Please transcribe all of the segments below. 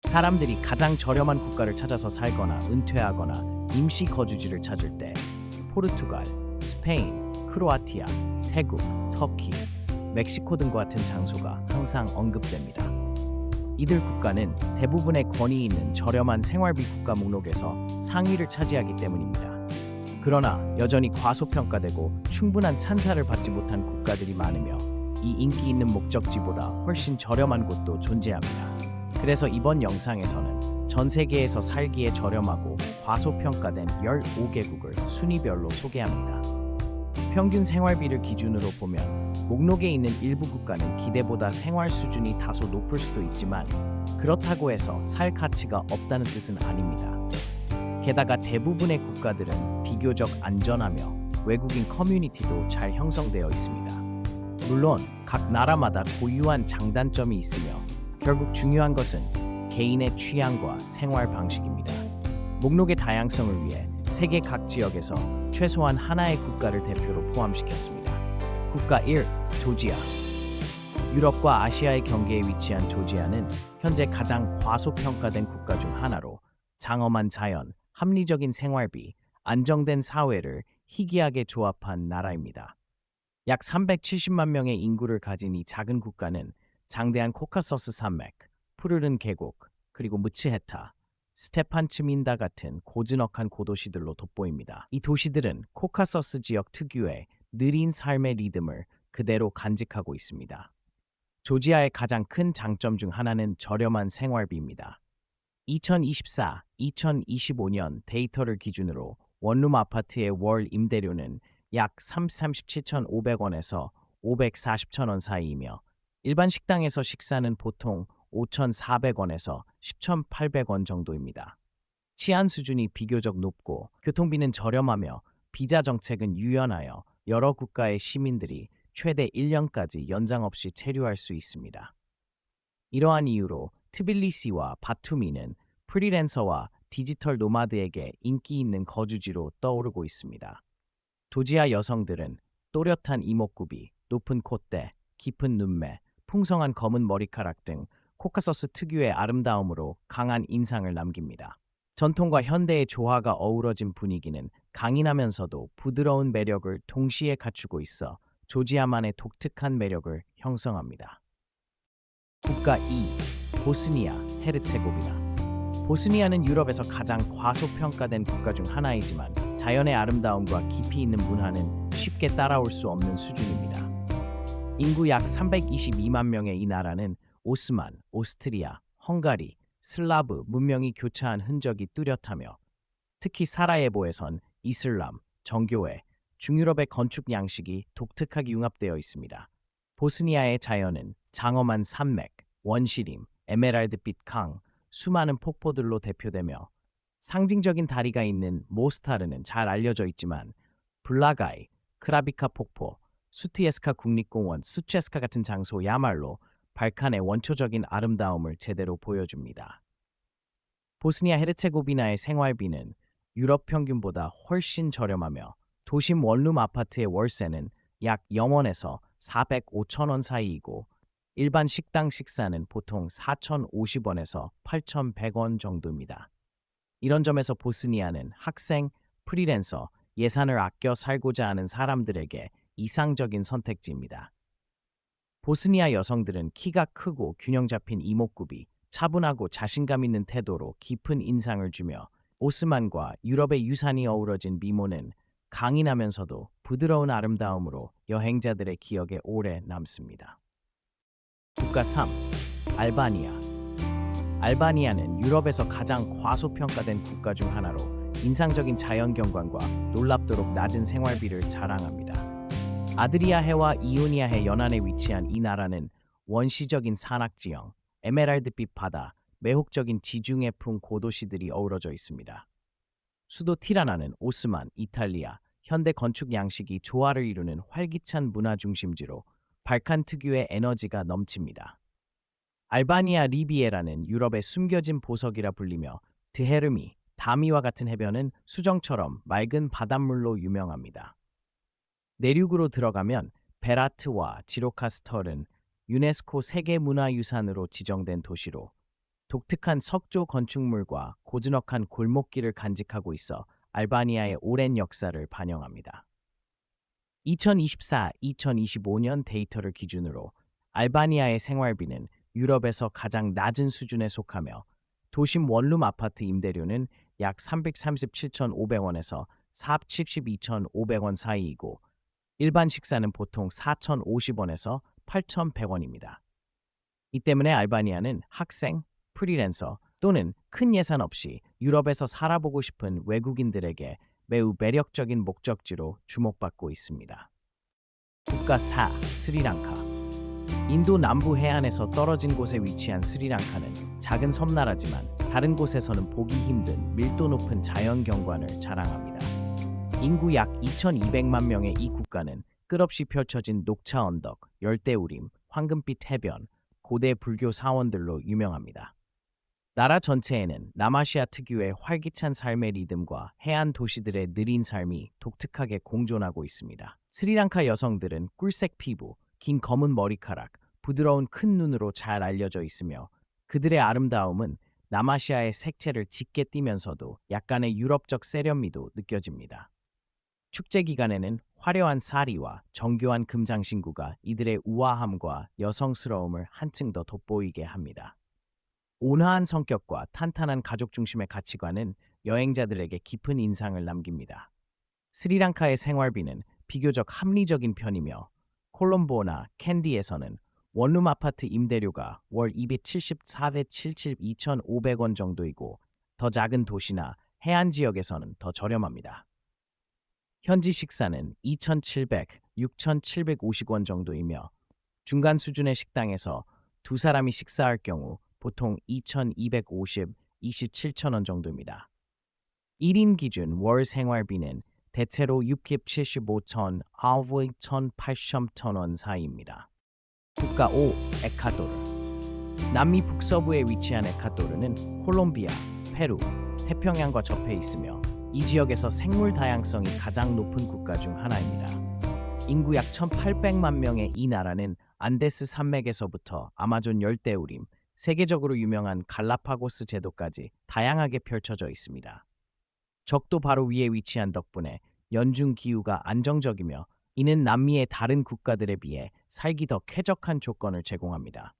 사람들이 가장 저렴한 국가를 찾아서 살거나 은퇴하거나 임시 거주지를 찾을 때 포르투갈, 스페인, 크로아티아, 태국, 터키, 멕시코 등과 같은 장소가 항상 언급됩니다. 이들 국가는 대부분의 권위 있는 저렴한 생활비 국가 목록에서 상위를 차지하기 때문입니다. 그러나 여전히 과소평가되고 충분한 찬사를 받지 못한 국가들이 많으며 이 인기 있는 목적지보다 훨씬 저렴한 곳도 존재합니다. 그래서 이번 영상에서는 전 세계에서 살기에 저렴하고 과소평가된 15개국을 순위별로 소개합니다. 평균 생활비를 기준으로 보면 목록에 있는 일부 국가는 기대보다 생활 수준이 다소 높을 수도 있지만 그렇다고 해서 살 가치가 없다는 뜻은 아닙니다. 게다가 대부분의 국가들은 비교적 안전하며 외국인 커뮤니티도 잘 형성되어 있습니다. 물론 각 나라마다 고유한 장단점이 있으며 결국 중요한 것은 개인의 취향과 생활 방식입니다. 목록의 다양성을 위해 세계 각 지역에서 최소한 하나의 국가를 대표로 포함시켰습니다. 국가 1. 조지아. 유럽과 아시아의 경계에 위치한 조지아는 현재 가장 과소평가된 국가 중 하나로 장엄한 자연, 합리적인 생활비, 안정된 사회를 희귀하게 조합한 나라입니다. 약 370만 명의 인구를 가진 이 작은 국가는 장대한 코카서스 산맥, 푸르른 계곡, 그리고 무츠헤타, 스테판츠민다 같은 고즈넉한 고도시들로 돋보입니다. 이 도시들은 코카서스 지역 특유의 느린 삶의 리듬을 그대로 간직하고 있습니다. 조지아의 가장 큰 장점 중 하나는 저렴한 생활비입니다. 2024-2025년 데이터를 기준으로 원룸 아파트의 월 임대료는 약 37,500원에서 540,000원 사이이며 일반 식당에서 식사는 보통 5,400원에서 10,800원 정도입니다. 치안 수준이 비교적 높고 교통비는 저렴하며 비자 정책은 유연하여 여러 국가의 시민들이 최대 1년까지 연장 없이 체류할 수 있습니다. 이러한 이유로 트빌리시와 바투미는 프리랜서와 디지털 노마드에게 인기 있는 거주지로 떠오르고 있습니다. 조지아 여성들은 또렷한 이목구비, 높은 콧대, 깊은 눈매, 풍성한 검은 머리카락 등 코카서스 특유의 아름다움으로 강한 인상을 남깁니다. 전통과 현대의 조화가 어우러진 분위기는 강인하면서도 부드러운 매력을 동시에 갖추고 있어 조지아만의 독특한 매력을 형성합니다. 국가 2. 보스니아, 헤르체고비나. 보스니아는 유럽에서 가장 과소평가된 국가 중 하나이지만 자연의 아름다움과 깊이 있는 문화는 쉽게 따라올 수 없는 수준입니다. 인구 약 322만 명의 이 나라는 오스만, 오스트리아, 헝가리, 슬라브 문명이 교차한 흔적이 뚜렷하며 특히 사라예보에선 이슬람, 정교회, 중유럽의 건축 양식이 독특하게 융합되어 있습니다. 보스니아의 자연은 장엄한 산맥, 원시림, 에메랄드빛 강, 수많은 폭포들로 대표되며 상징적인 다리가 있는 모스타르는 잘 알려져 있지만 블라가이, 크라비카 폭포, 수티에스카 국립공원, 수체스카 같은 장소야말로 발칸의 원초적인 아름다움을 제대로 보여줍니다. 보스니아 헤르체고비나의 생활비는 유럽 평균보다 훨씬 저렴하며 도심 원룸 아파트의 월세는 약 0원에서 405,000원 사이이고 일반 식당 식사는 보통 4,050원에서 8,100원 정도입니다. 이런 점에서 보스니아는 학생, 프리랜서, 예산을 아껴 살고자 하는 사람들에게 이상적인 선택지입니다. 보스니아 여성들은 키가 크고 균형 잡힌 이목구비, 차분하고 자신감 있는 태도로 깊은 인상을 주며 오스만과 유럽의 유산이 어우러진 미모는 강인하면서도 부드러운 아름다움으로 여행자들의 기억에 오래 남습니다. 국가 3. 알바니아. 알바니아는 유럽에서 가장 과소평가된 국가 중 하나로 인상적인 자연경관과 놀랍도록 낮은 생활비를 자랑합니다. 아드리아해와 이오니아해 연안에 위치한 이 나라는 원시적인 산악지형, 에메랄드빛 바다, 매혹적인 지중해풍 고도시들이 어우러져 있습니다. 수도 티라나는 오스만, 이탈리아, 현대 건축 양식이 조화를 이루는 활기찬 문화 중심지로 발칸 특유의 에너지가 넘칩니다. 알바니아 리비에라는 유럽의 숨겨진 보석이라 불리며 드헤르미, 다미와 같은 해변은 수정처럼 맑은 바닷물로 유명합니다. 내륙으로 들어가면 베라트와 지로카스털은 유네스코 세계문화유산으로 지정된 도시로 독특한 석조 건축물과 고즈넉한 골목길을 간직하고 있어 알바니아의 오랜 역사를 반영합니다. 2024-2025년 데이터를 기준으로 알바니아의 생활비는 유럽에서 가장 낮은 수준에 속하며 도심 원룸 아파트 임대료는 약 337,500원에서 472,500원 사이이고 일반 식사는 보통 4,050원에서 8,100원입니다. 이 때문에 알바니아는 학생, 프리랜서 또는 큰 예산 없이 유럽에서 살아보고 싶은 외국인들에게 매우 매력적인 목적지로 주목받고 있습니다. 국가 4. 스리랑카. 인도 남부 해안에서 떨어진 곳에 위치한 스리랑카는 작은 섬나라지만 다른 곳에서는 보기 힘든 밀도 높은 자연 경관을 자랑합니다. 인구 약 2,200만 명의 이 국가는 끝없이 펼쳐진 녹차 언덕, 열대우림, 황금빛 해변, 고대 불교 사원들로 유명합니다. 나라 전체에는 남아시아 특유의 활기찬 삶의 리듬과 해안 도시들의 느린 삶이 독특하게 공존하고 있습니다. 스리랑카 여성들은 꿀색 피부, 긴 검은 머리카락, 부드러운 큰 눈으로 잘 알려져 있으며 그들의 아름다움은 남아시아의 색채를 짙게 띠면서도 약간의 유럽적 세련미도 느껴집니다. 축제 기간에는 화려한 사리와 정교한 금장신구가 이들의 우아함과 여성스러움을 한층 더 돋보이게 합니다. 온화한 성격과 탄탄한 가족 중심의 가치관은 여행자들에게 깊은 인상을 남깁니다. 스리랑카의 생활비는 비교적 합리적인 편이며 콜롬보나 캔디에서는 원룸 아파트 임대료가 월 274.77 2,500원 정도이고 더 작은 도시나 해안 지역에서는 더 저렴합니다. 현지 식사는 2,700, 6,750원 정도이며 중간 수준의 식당에서 두 사람이 식사할 경우 보통 2,250, 27,000원 정도입니다. 1인 기준 월 생활비는 대체로 675천, 9,800원 사이입니다. 국가 5. 에콰도르. 남미 북서부에 위치한 에콰도르는 콜롬비아, 페루, 태평양과 접해 있으며 이 지역에서 생물 다양성이 가장 높은 국가 중 하나입니다. 인구 약 1,800만 명의 이 나라는 안데스 산맥에서부터 아마존 열대우림, 세계적으로 유명한 갈라파고스 제도까지 다양하게 펼쳐져 있습니다. 적도 바로 위에 위치한 덕분에 연중 기후가 안정적이며 이는 남미의 다른 국가들에 비해 살기 더 쾌적한 조건을 제공합니다.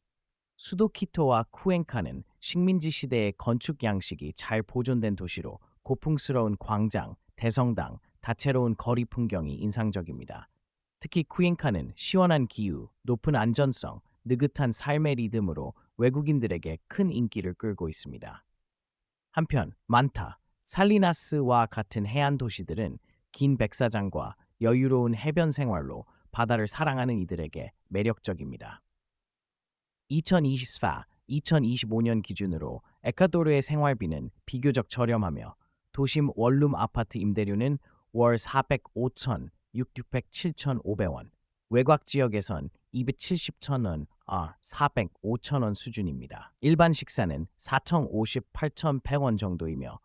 수도 키토와 쿠엔카는 식민지 시대의 건축 양식이 잘 보존된 도시로 고풍스러운 광장, 대성당, 다채로운 거리 풍경이 인상적입니다. 특히 쿠엔카는 시원한 기후, 높은 안전성, 느긋한 삶의 리듬으로 외국인들에게 큰 인기를 끌고 있습니다. 한편 만타, 살리나스와 같은 해안 도시들은 긴 백사장과 여유로운 해변 생활로 바다를 사랑하는 이들에게 매력적입니다. 2024-2025년 기준으로 에콰도르의 생활비는 비교적 저렴하며 도심 원룸 아파트 임대료는 월 405천, 607,500원, 외곽 지역에선 270,000원, 405,000원 수준입니다. 일반 식사는 4,058,100원 정도이며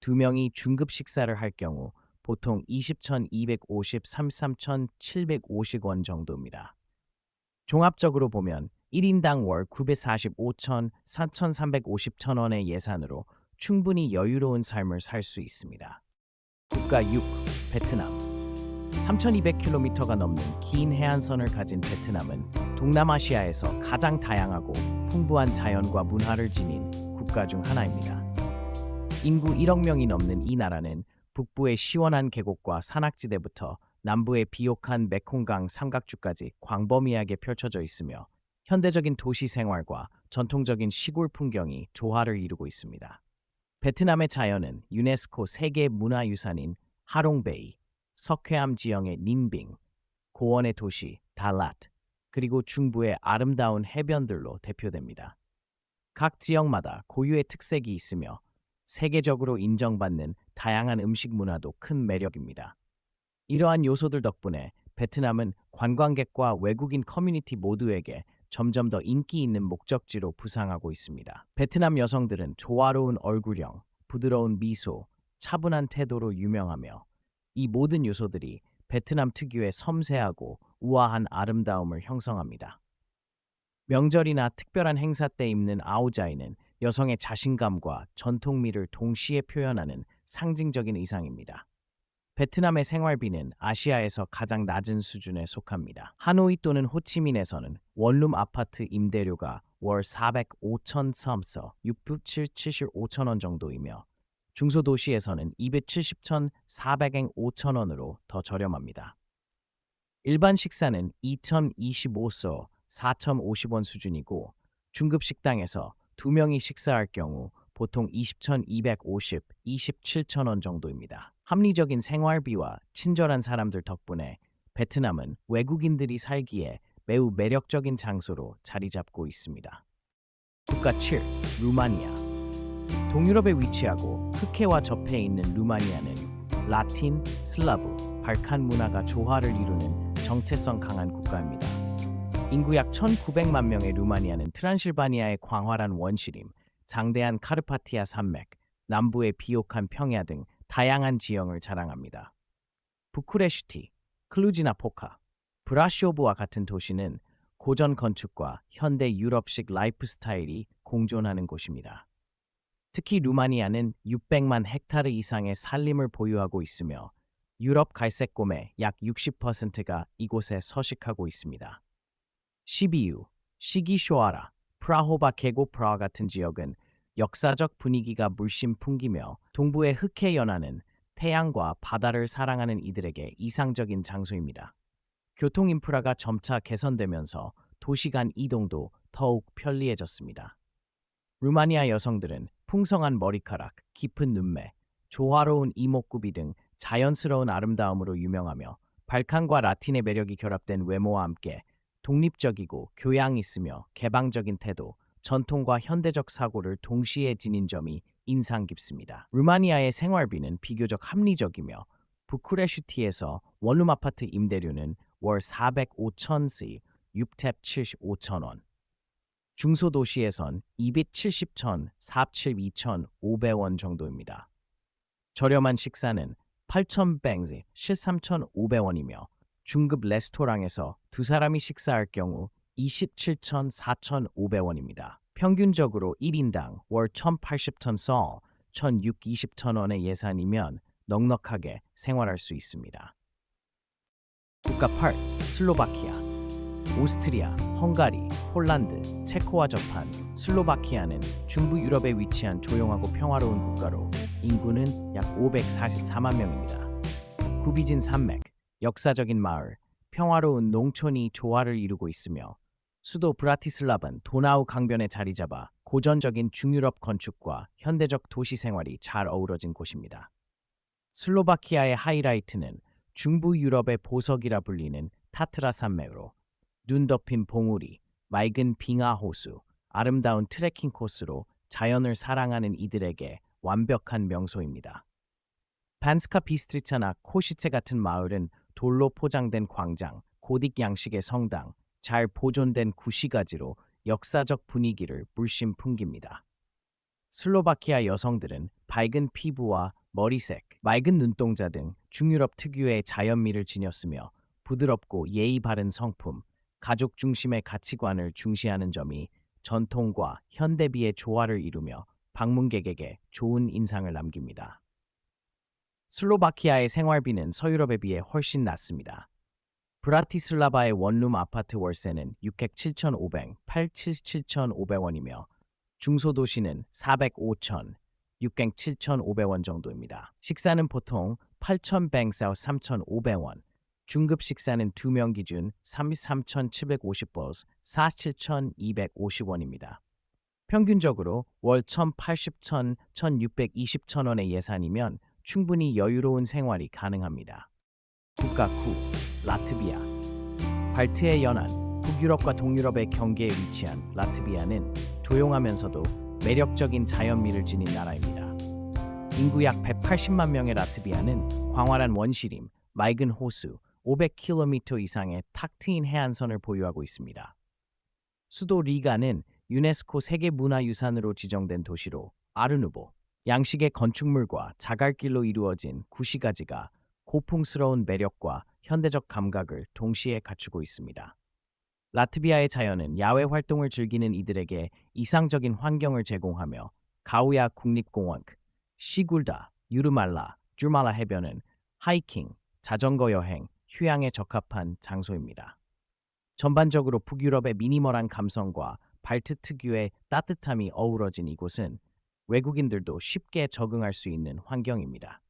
두 명이 중급 식사를 할 경우 보통 20,250, 33,750원 정도입니다. 종합적으로 보면 1인당 월 945천, 4,350,000원의 예산으로 충분히 여유로운 삶을 살 수 있습니다. 국가 6. 베트남. 3,200km가 넘는 긴 해안선을 가진 베트남은 동남아시아에서 가장 다양하고 풍부한 자연과 문화를 지닌 국가 중 하나입니다. 인구 1억 명이 넘는 이 나라는 북부의 시원한 계곡과 산악지대부터 남부의 비옥한 메콩강 삼각주까지 광범위하게 펼쳐져 있으며 현대적인 도시 생활과 전통적인 시골 풍경이 조화를 이루고 있습니다. 베트남의 자연은 유네스코 세계 문화유산인 하롱베이, 석회암 지형의 닌빙, 고원의 도시 달랏, 그리고 중부의 아름다운 해변들로 대표됩니다. 각 지역마다 고유의 특색이 있으며 세계적으로 인정받는 다양한 음식 문화도 큰 매력입니다. 이러한 요소들 덕분에 베트남은 관광객과 외국인 커뮤니티 모두에게 점점 더 인기 있는 목적지로 부상하고 있습니다. 베트남 여성들은 조화로운 얼굴형, 부드러운 미소, 차분한 태도로 유명하며 이 모든 요소들이 베트남 특유의 섬세하고 우아한 아름다움을 형성합니다. 명절이나 특별한 행사 때 입는 아오자이는 여성의 자신감과 전통미를 동시에 표현하는 상징적인 의상입니다. 베트남의 생활비는 아시아에서 가장 낮은 수준에 속합니다. 하노이 또는 호치민에서는 원룸 아파트 임대료가 월 405천 섬서 675천 원 정도이며 중소도시에서는 270천 400엔 5천 원으로 더 저렴합니다. 일반 식사는 2,025서 4,050원 수준이고 중급 식당에서 2명이 식사할 경우 보통 20,250, 27,000원 정도입니다. 합리적인 생활비와 친절한 사람들 덕분에 베트남은 외국인들이 살기에 매우 매력적인 장소로 자리 잡고 있습니다. 국가 7. 루마니아. 동유럽에 위치하고 흑해와 접해 있는 루마니아는 라틴, 슬라브, 발칸 문화가 조화를 이루는 정체성 강한 국가입니다. 인구 약 1,900만 명의 루마니아는 트란실바니아의 광활한 원시림, 장대한 카르파티아 산맥, 남부의 비옥한 평야 등 다양한 지형을 자랑합니다. 부쿠레슈티, 클루지나 포카, 브라시오브와 같은 도시는 고전 건축과 현대 유럽식 라이프 스타일이 공존하는 곳입니다. 특히 루마니아는 600만 헥타르 이상의 산림을 보유하고 있으며 유럽 갈색곰의 약 60%가 이곳에 서식하고 있습니다. 시비유, 시기쇼아라, 프라호바 계곡 프라하 같은 지역은 역사적 분위기가 물씬 풍기며 동부의 흑해 연안은 태양과 바다를 사랑하는 이들에게 이상적인 장소입니다. 교통 인프라가 점차 개선되면서 도시 간 이동도 더욱 편리해졌습니다. 루마니아 여성들은 풍성한 머리카락, 깊은 눈매, 조화로운 이목구비 등 자연스러운 아름다움으로 유명하며 발칸과 라틴의 매력이 결합된 외모와 함께 독립적이고 교양 있으며 개방적인 태도, 전통과 현대적 사고를 동시에 지닌 점이 인상 깊습니다. 루마니아의 생활비는 비교적 합리적이며 부쿠레슈티에서 원룸 아파트 임대료는 월 405천시 6탭 75,000원, 중소도시에선 270천 472,500원 정도입니다. 저렴한 식사는 8,000뱅지 13,500원이며 중급 레스토랑에서 두 사람이 식사할 경우 27천 4,500원입니다. 평균적으로 1인당 월 1,080천 서 1,620천원의 예산이면 넉넉하게 생활할 수 있습니다. 국가 8. 슬로바키아. 오스트리아, 헝가리, 폴란드, 체코와 접한 슬로바키아는 중부 유럽에 위치한 조용하고 평화로운 국가로 인구는 약 544만 명입니다. 구비진 산맥, 역사적인 마을, 평화로운 농촌이 조화를 이루고 있으며 수도 브라티슬라바는 도나우 강변에 자리 잡아 고전적인 중유럽 건축과 현대적 도시 생활이 잘 어우러진 곳입니다. 슬로바키아의 하이라이트는 중부 유럽의 보석이라 불리는 타트라 산맥으로 눈 덮인 봉우리, 맑은 빙하 호수, 아름다운 트레킹 코스로 자연을 사랑하는 이들에게 완벽한 명소입니다. 반스카 비스트리차나 코시체 같은 마을은 돌로 포장된 광장, 고딕 양식의 성당, 잘 보존된 구시가지로 역사적 분위기를 물씬 풍깁니다. 슬로바키아 여성들은 밝은 피부와 머리색, 맑은 눈동자 등 중유럽 특유의 자연미를 지녔으며 부드럽고 예의 바른 성품, 가족 중심의 가치관을 중시하는 점이 전통과 현대비의 조화를 이루며 방문객에게 좋은 인상을 남깁니다. 슬로바키아의 생활비는 서유럽에 비해 훨씬 낮습니다. 브라티슬라바의 원룸 아파트 월세는 6헥 7,500, 87,500원이며 중소도시는 405천, 6갱 7,500원 정도입니다. 식사는 보통 8,000뱅사우 3,500원, 중급 식사는 2명 기준 33,750버스 47,250원입니다. 평균적으로 월 1,080천, 1,620천원의 예산이면 충분히 여유로운 생활이 가능합니다. 국가 9. 라트비아. 발트해 연안, 북유럽과 동유럽의 경계에 위치한 라트비아는 조용하면서도 매력적인 자연미를 지닌 나라입니다. 인구 약 180만 명의 라트비아는 광활한 원시림, 맑은 호수, 500km 이상의 탁 트인 해안선을 보유하고 있습니다. 수도 리가는 유네스코 세계문화유산으로 지정된 도시로 아르누보, 양식의 건축물과 자갈길로 이루어진 구시가지가 고풍스러운 매력과 현대적 감각을 동시에 갖추고 있습니다. 라트비아의 자연은 야외 활동을 즐기는 이들에게 이상적인 환경을 제공하며 가우야 국립공원, 시굴다, 유르말라, 주말라 해변은 하이킹, 자전거 여행, 휴양에 적합한 장소입니다. 전반적으로 북유럽의 미니멀한 감성과 발트 특유의 따뜻함이 어우러진 이곳은 외국인들도 쉽게 적응할 수 있는 환경입니다.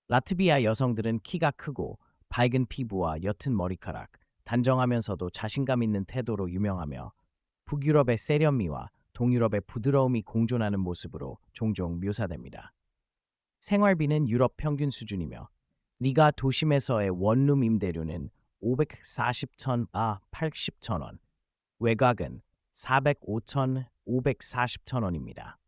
라트비아 여성들은 키가 크고 밝은 피부와 옅은 머리카락, 단정하면서도 자신감 있는 태도로 유명하며 북유럽의 세련미와 동유럽의 부드러움이 공존하는 모습으로 종종 묘사됩니다. 생활비는 유럽 평균 수준이며 리가 도심에서의 원룸 임대료는 540천, 80천 원, 외곽은 405천, 540천 원입니다.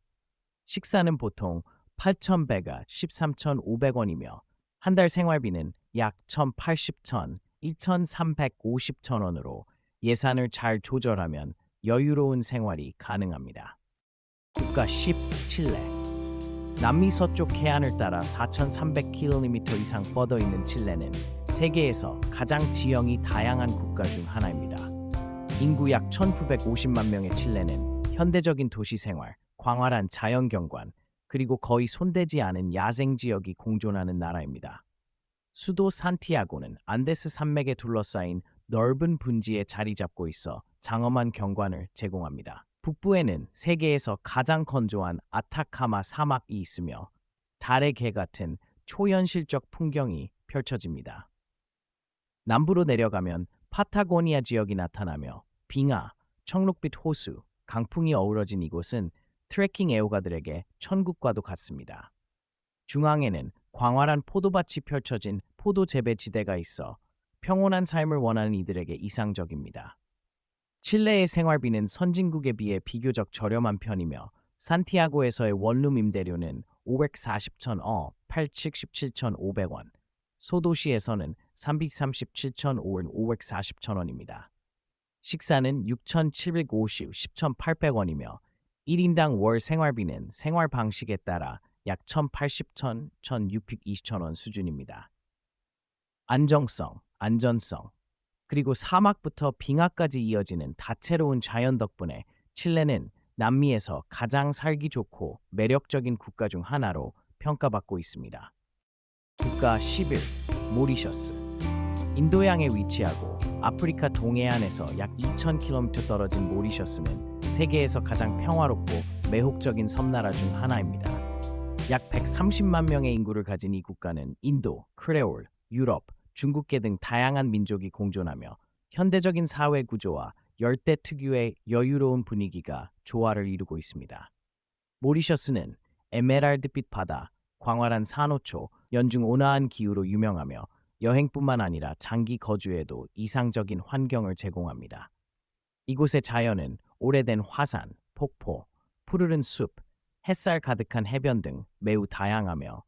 식사는 보통 8,100아 13,500원이며 한 달 생활비는 약 1,080천, 2,350천 원으로 예산을 잘 조절하면 여유로운 생활이 가능합니다. 국가 10. 칠레. 남미 서쪽 해안을 따라 4,300km 이상 뻗어 있는 칠레는 세계에서 가장 지형이 다양한 국가 중 하나입니다. 인구 약 1,950만 명의 칠레는 현대적인 도시 생활, 광활한 자연 경관, 그리고 거의 손대지 않은 야생 지역이 공존하는 나라입니다. 수도 산티아고는 안데스 산맥에 둘러싸인 넓은 분지에 자리 잡고 있어 장엄한 경관을 제공합니다. 북부에는 세계에서 가장 건조한 아타카마 사막이 있으며 달의 개 같은 초현실적 풍경이 펼쳐집니다. 남부로 내려가면 파타고니아 지역이 나타나며 빙하, 청록빛 호수, 강풍이 어우러진 이곳은 트레킹 애호가들에게 천국과도 같습니다. 중앙에는 광활한 포도밭이 펼쳐진 포도 재배 지대가 있어 평온한 삶을 원하는 이들에게 이상적입니다. 칠레의 생활비는 선진국에 비해 비교적 저렴한 편이며 산티아고에서의 원룸 임대료는 540천, 817,500원, 소도시에서는 337,000원, 540,000원입니다. 식사는 6,750, 10,800원이며 1인당 월 생활비는 생활 방식에 따라 약 1,080천, 1,620천 수준입니다. 안전성, 그리고 사막부터 빙하까지 이어지는 다채로운 자연 덕분에 칠레는 남미에서 가장 살기 좋고 매력적인 국가 중 하나로 평가받고 있습니다. 국가 11. 모리셔스. 인도양에 위치하고 아프리카 동해안에서 약 2,000km 떨어진 모리셔스는 세계에서 가장 평화롭고 매혹적인 섬나라 중 하나입니다. 약 130만 명의 인구를 가진 이 국가는 인도, 크레올, 유럽, 중국계 등 다양한 민족이 공존하며 현대적인 사회 구조와 열대 특유의 여유로운 분위기가 조화를 이루고 있습니다. 모리셔스는 에메랄드빛 바다, 광활한 산호초, 연중 온화한 기후로 유명하며 여행뿐만 아니라 장기 거주에도 이상적인 환경을 제공합니다. 이곳의 자연은 오래된 화산, 폭포, 푸르른 숲, 햇살 가득한 해변 등 매우 다양하며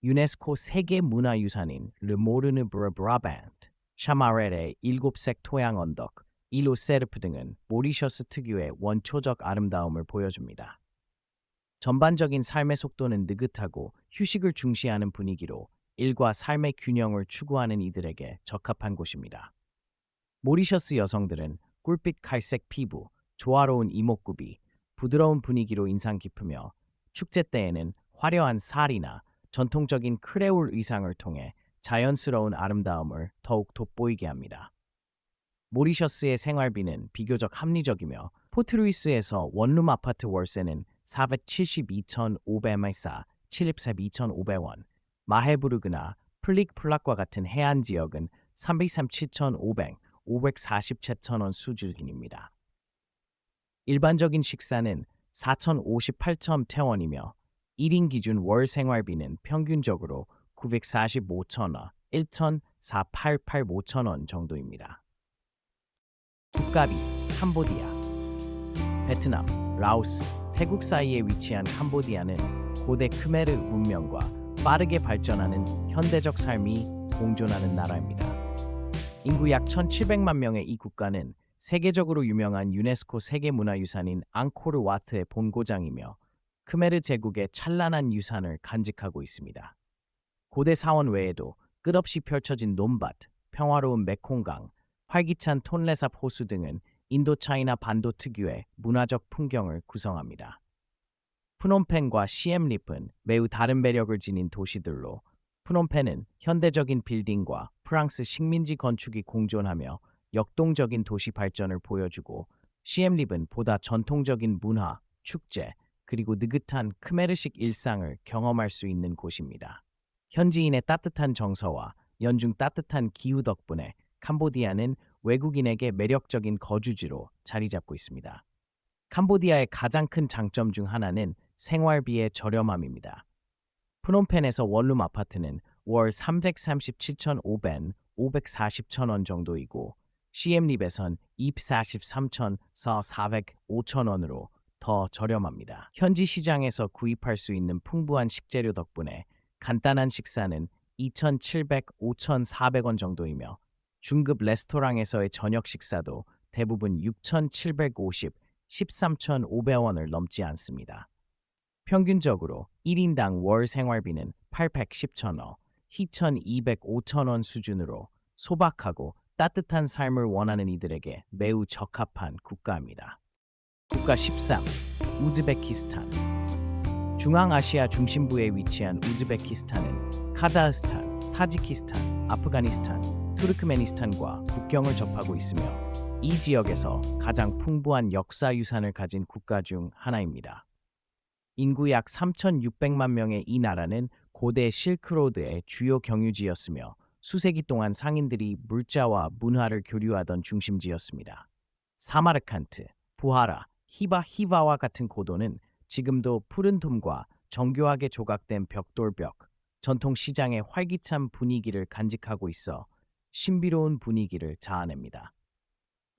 유네스코 세계문화유산인 르모르느 브라반트, 샤마렐의 일곱색 토양 언덕, 일로 세르프 등은 모리셔스 특유의 원초적 아름다움을 보여줍니다. 전반적인 삶의 속도는 느긋하고 휴식을 중시하는 분위기로 일과 삶의 균형을 추구하는 이들에게 적합한 곳입니다. 모리셔스 여성들은 꿀빛 갈색 피부, 조화로운 이목구비, 부드러운 분위기로 인상 깊으며 축제 때에는 화려한 살이나 전통적인 크레올 의상을 통해 자연스러운 아름다움을 더욱 돋보이게 합니다. 모리셔스의 생활비는 비교적 합리적이며 포트루이스에서 원룸 아파트 월세는 472,500마이사, 72,500원, 마헤부르그나 플릭플락과 같은 해안 지역은 337,500, 547,000원 수준입니다. 일반적인 식사는 4,058,000태원이며 1인 기준 월 생활비는 평균적으로 945,000원, 1,488,500원 정도입니다. 국가비, 캄보디아. 베트남, 라오스, 태국 사이에 위치한 캄보디아는 고대 크메르 문명과 빠르게 발전하는 현대적 삶이 공존하는 나라입니다. 인구 약 1,700만 명의 이 국가는 세계적으로 유명한 유네스코 세계문화유산인 앙코르와트의 본고장이며 크메르 제국의 찬란한 유산을 간직하고 있습니다. 고대 사원 외에도 끝없이 펼쳐진 논밭, 평화로운 메콩강, 활기찬 톤레삽 호수 등은 인도차이나 반도 특유의 문화적 풍경을 구성합니다. 프놈펜과 시엠립은 매우 다른 매력을 지닌 도시들로 프놈펜은 현대적인 빌딩과 프랑스 식민지 건축이 공존하며 역동적인 도시 발전을 보여주고 시엠립은 보다 전통적인 문화, 축제, 그리고 느긋한 크메르식 일상을 경험할 수 있는 곳입니다. 현지인의 따뜻한 정서와 연중 따뜻한 기후 덕분에 캄보디아는 외국인에게 매력적인 거주지로 자리 잡고 있습니다. 캄보디아의 가장 큰 장점 중 하나는 생활비의 저렴함입니다. 프놈펜에서 원룸 아파트는 월 337,500엔, 540,000원 정도이고 시엠립에선 243,000에서 405,000원으로 더 저렴합니다. 현지 시장에서 구입할 수 있는 풍부한 식재료 덕분에 간단한 식사는 2,700, 5,400원 정도이며 중급 레스토랑에서의 저녁 식사도 대부분 6,750, 13,500원을 넘지 않습니다. 평균적으로 1인당 월 생활비는 810,000원, 2,200, 5,000원 수준으로 소박하고 따뜻한 삶을 원하는 이들에게 매우 적합한 국가입니다. 국가 13. 우즈베키스탄. 중앙아시아 중심부에 위치한 우즈베키스탄은 카자흐스탄, 타지키스탄, 아프가니스탄, 투르크메니스탄과 국경을 접하고 있으며 이 지역에서 가장 풍부한 역사 유산을 가진 국가 중 하나입니다. 인구 약 3,600만 명의 이 나라는 고대 실크로드의 주요 경유지였으며 수세기 동안 상인들이 물자와 문화를 교류하던 중심지였습니다. 사마르칸트, 부하라, 히바와 같은 고도는 지금도 푸른 돔과 정교하게 조각된 벽돌벽, 전통 시장의 활기찬 분위기를 간직하고 있어 신비로운 분위기를 자아냅니다.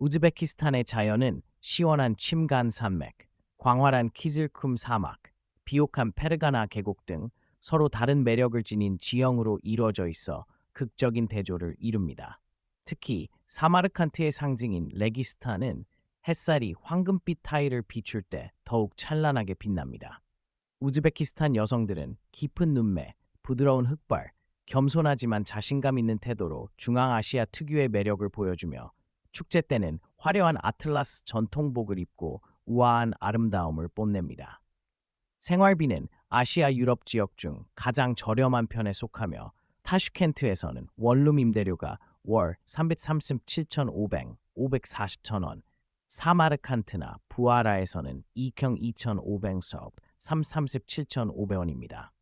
우즈베키스탄의 자연은 시원한 침간 산맥, 광활한 키즐쿰 사막, 비옥한 페르가나 계곡 등 서로 다른 매력을 지닌 지형으로 이루어져 있어 극적인 대조를 이룹니다. 특히 사마르칸트의 상징인 레기스탄은 햇살이 황금빛 타일을 비출 때 더욱 찬란하게 빛납니다. 우즈베키스탄 여성들은 깊은 눈매, 부드러운 흑발, 겸손하지만 자신감 있는 태도로 중앙아시아 특유의 매력을 보여주며 축제 때는 화려한 아틀라스 전통복을 입고 우아한 아름다움을 뽐냅니다. 생활비는 아시아 유럽 지역 중 가장 저렴한 편에 속하며 타슈켄트에서는 원룸 임대료가 월 337,500, 540,000원, 사마르칸트나 부하라에서는 2경 2,500섭, 337,500원입니다.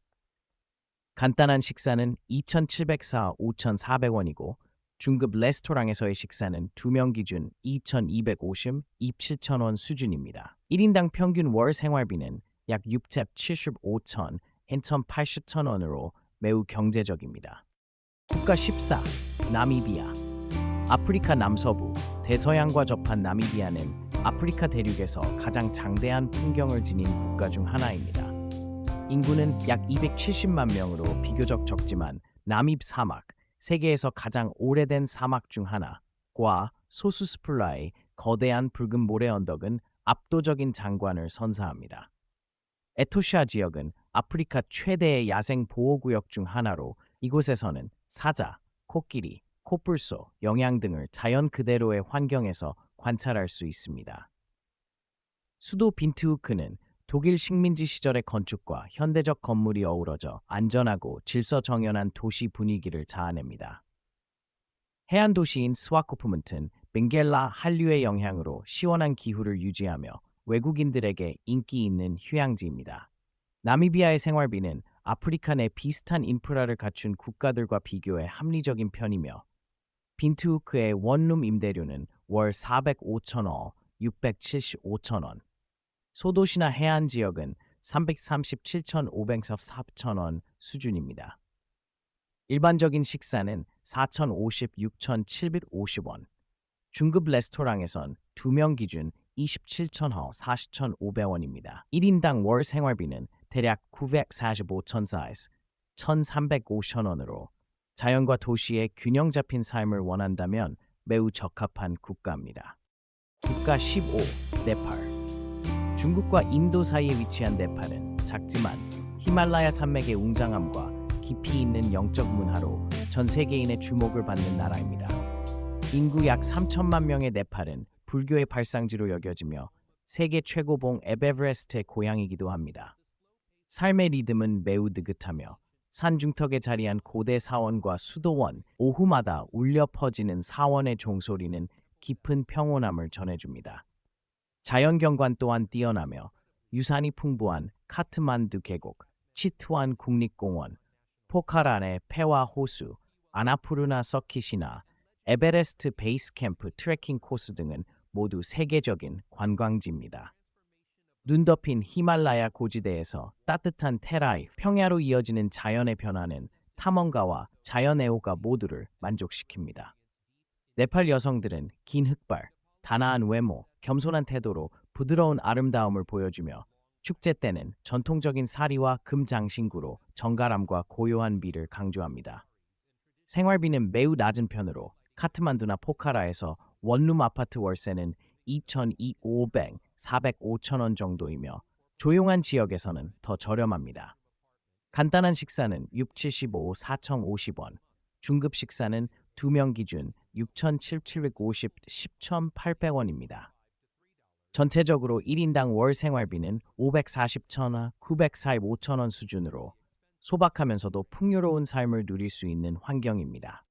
간단한 식사는 2,704, 5,400원이고 중급 레스토랑에서의 식사는 2명 기준 2,250, 27,000원 수준입니다. 1인당 평균 월 생활비는 약 675,000, 1,080,000원으로 매우 경제적입니다. 국가 14. 나미비아. 아프리카 남서부 대서양과 접한 나미비아는 아프리카 대륙에서 가장 장대한 풍경을 지닌 국가 중 하나입니다. 인구는 약 270만 명으로 비교적 적지만 나밉 사막, 세계에서 가장 오래된 사막 중 하나과 소수스플라의 거대한 붉은 모래 언덕은 압도적인 장관을 선사합니다. 에토샤 지역은 아프리카 최대의 야생 보호구역 중 하나로 이곳에서는 사자, 코끼리, 코뿔소, 영양 등을 자연 그대로의 환경에서 관찰할 수 있습니다. 수도 빈트후크는 독일 식민지 시절의 건축과 현대적 건물이 어우러져 안전하고 질서정연한 도시 분위기를 자아냅니다. 해안 도시인 스와코프문트는 벵겔라 한류의 영향으로 시원한 기후를 유지하며 외국인들에게 인기 있는 휴양지입니다. 나미비아의 생활비는 아프리카 내 비슷한 인프라를 갖춘 국가들과 비교해 합리적인 편이며 빈트후크의 원룸 임대료는 월 405,000원, 675,000원, 소도시나 해안 지역은 337,500에서 4,000원 수준입니다. 일반적인 식사는 4,050, 6,750원, 중급 레스토랑에선 2명 기준 27,000원, 40,500원입니다. 1인당 월 생활비는 대략 945,000에서 1,305,000원으로 자연과 도시의 균형 잡힌 삶을 원한다면 매우 적합한 국가입니다. 국가 15. 네팔. 중국과 인도 사이에 위치한 네팔은 작지만 히말라야 산맥의 웅장함과 깊이 있는 영적 문화로 전 세계인의 주목을 받는 나라입니다. 인구 약 3천만 명의 네팔은 불교의 발상지로 여겨지며 세계 최고봉 에베레스트의 고향이기도 합니다. 삶의 리듬은 매우 느긋하며 산중턱에 자리한 고대 사원과 수도원, 오후마다 울려 퍼지는 사원의 종소리는 깊은 평온함을 전해줍니다. 자연경관 또한 뛰어나며 유산이 풍부한 카트만두 계곡, 치트완 국립공원, 포카란의 폐와 호수, 아나푸르나 서킷이나 에베레스트 베이스 캠프 트레킹 코스 등은 모두 세계적인 관광지입니다. 눈 덮인 히말라야 고지대에서 따뜻한 테라이, 평야로 이어지는 자연의 변화는 탐험가와 자연 애호가 모두를 만족시킵니다. 네팔 여성들은 긴 흑발, 단아한 외모, 겸손한 태도로 부드러운 아름다움을 보여주며 축제 때는 전통적인 사리와 금 장신구로 정갈함과 고요한 미를 강조합니다. 생활비는 매우 낮은 편으로 카트만두나 포카라에서 원룸 아파트 월세는 2,500, 405천 원 정도이며 조용한 지역에서는 더 저렴합니다. 간단한 식사는 675, 4,050원, 중급 식사는 2명 기준 6,750, 10,800원입니다. 전체적으로 1인당 월 생활비는 540,000원, 945,000원 수준으로 소박하면서도 풍요로운 삶을 누릴 수 있는 환경입니다.